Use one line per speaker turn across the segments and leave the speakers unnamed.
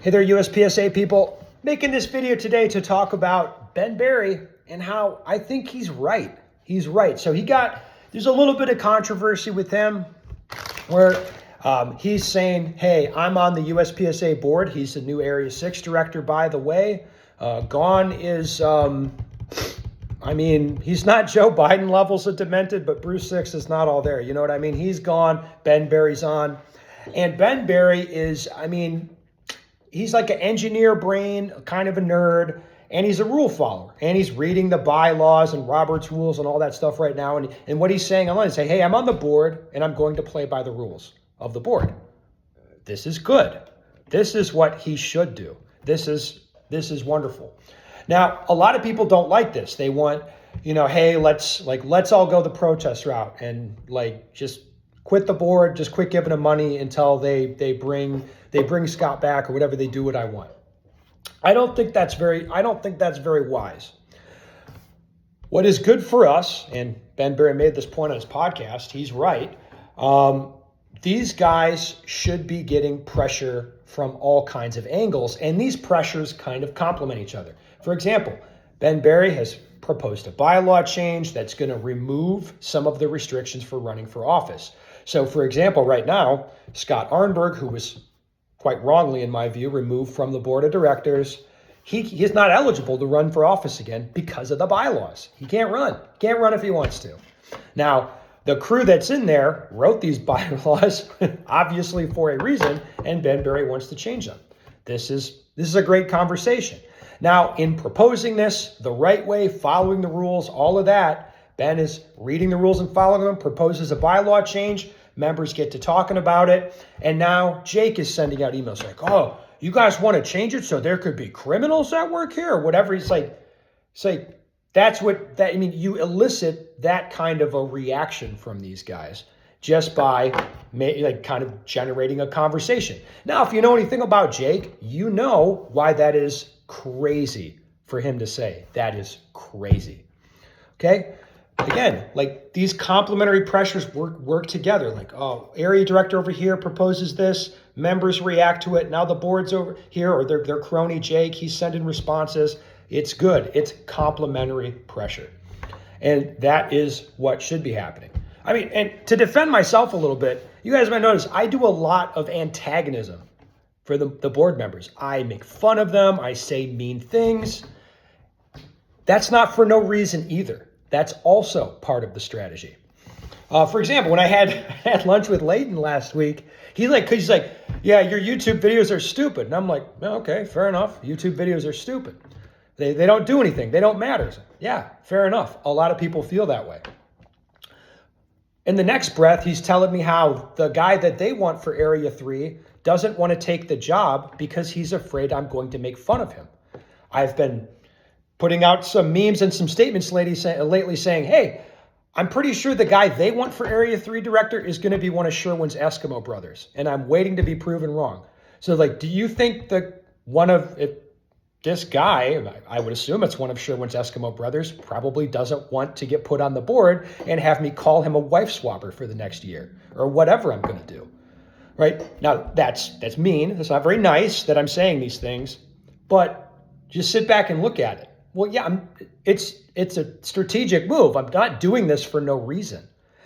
Hey there, USPSA people. Making this video today to talk about Ben Berry and how I think he's right. He's right. So there's a little bit of controversy with him where he's saying, hey, I'm on the USPSA board. He's the new Area 6 director, by the way. Gone is, he's not Joe Biden levels of demented, but Bruce 6 is not all there. You know what I mean? He's gone. Ben Berry's on. And Ben Berry is, he's like an engineer brain, kind of a nerd, and he's a rule follower. And he's reading the bylaws and Robert's rules and all that stuff right now. And what he's saying, I'm going to say, hey, I'm on the board and I'm going to play by the rules of the board. This is good. This is what he should do. This is wonderful. Now, a lot of people don't like this. They want, hey, let's all go the protest route and just quit the board, just quit giving them money until they bring Scott back or whatever they do what I want. I don't think that's very wise. What is good for us, and Ben Berry made this point on his podcast, he's right. These guys should be getting pressure from all kinds of angles, and these pressures kind of complement each other. For example, Ben Berry has proposed a bylaw change that's going to remove some of the restrictions for running for office. So, for example, right now, Scott Arnberg, who was quite wrongly, in my view, removed from the board of directors, he's not eligible to run for office again because of the bylaws. He can't run. He can't run if he wants to. Now, the crew that's in there wrote these bylaws, obviously for a reason, and Ben Berry wants to change them. This is a great conversation. Now, in proposing this the right way, following the rules, all of that, Ben is reading the rules and following them, proposes a bylaw change, members get to talking about it, and now Jake is sending out emails like, oh, you guys want to change it so there could be criminals at work here or whatever. You elicit that kind of a reaction from these guys just by kind of generating a conversation. Now, if you know anything about Jake, you know why that is crazy for him to say. That is crazy. Okay? Again, these complementary pressures work together. Area director over here proposes this, members react to it. Now the board's over here, or their crony Jake, he's sending responses. It's good. It's complementary pressure. And that is what should be happening. And to defend myself a little bit, you guys might notice I do a lot of antagonism for the board members. I make fun of them. I say mean things. That's not for no reason either. That's also part of the strategy. For example, when I had lunch with Layton last week, he's like, yeah, your YouTube videos are stupid. And I'm like, okay, fair enough. YouTube videos are stupid. They don't do anything. They don't matter. Yeah, fair enough. A lot of people feel that way. In the next breath, he's telling me how the guy that they want for Area 3 doesn't want to take the job because he's afraid I'm going to make fun of him. I've been putting out some memes and some statements lately saying, hey, I'm pretty sure the guy they want for Area 3 director is going to be one of Sherwin's Eskimo brothers, and I'm waiting to be proven wrong. So, do you think that this guy, I would assume it's one of Sherwin's Eskimo brothers, probably doesn't want to get put on the board and have me call him a wife swapper for the next year or whatever I'm going to do, right? Now, that's mean. It's not very nice that I'm saying these things, but just sit back and look at it. Well, yeah, it's a strategic move. I'm not doing this for no reason.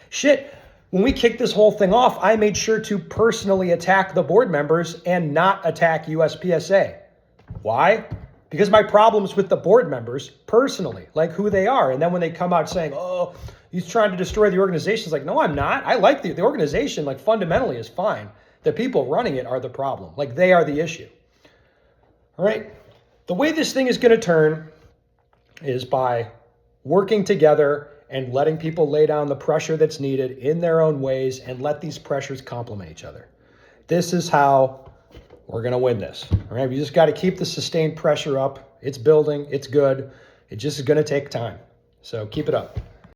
Shit, when we kicked this whole thing off, I made sure to personally attack the board members and not attack USPSA. Why? Because my problems with the board members personally, who they are. And then when they come out saying, oh, he's trying to destroy the organization, it's no, I'm not. I like the organization, fundamentally is fine. The people running it are the problem. They are the issue. All right? The way this thing is going to turn is by working together and letting people lay down the pressure that's needed in their own ways and let these pressures complement each other. This is how we're going to win this. All right. We just got to keep the sustained pressure up. It's building. It's good. It just is going to take time. So keep it up.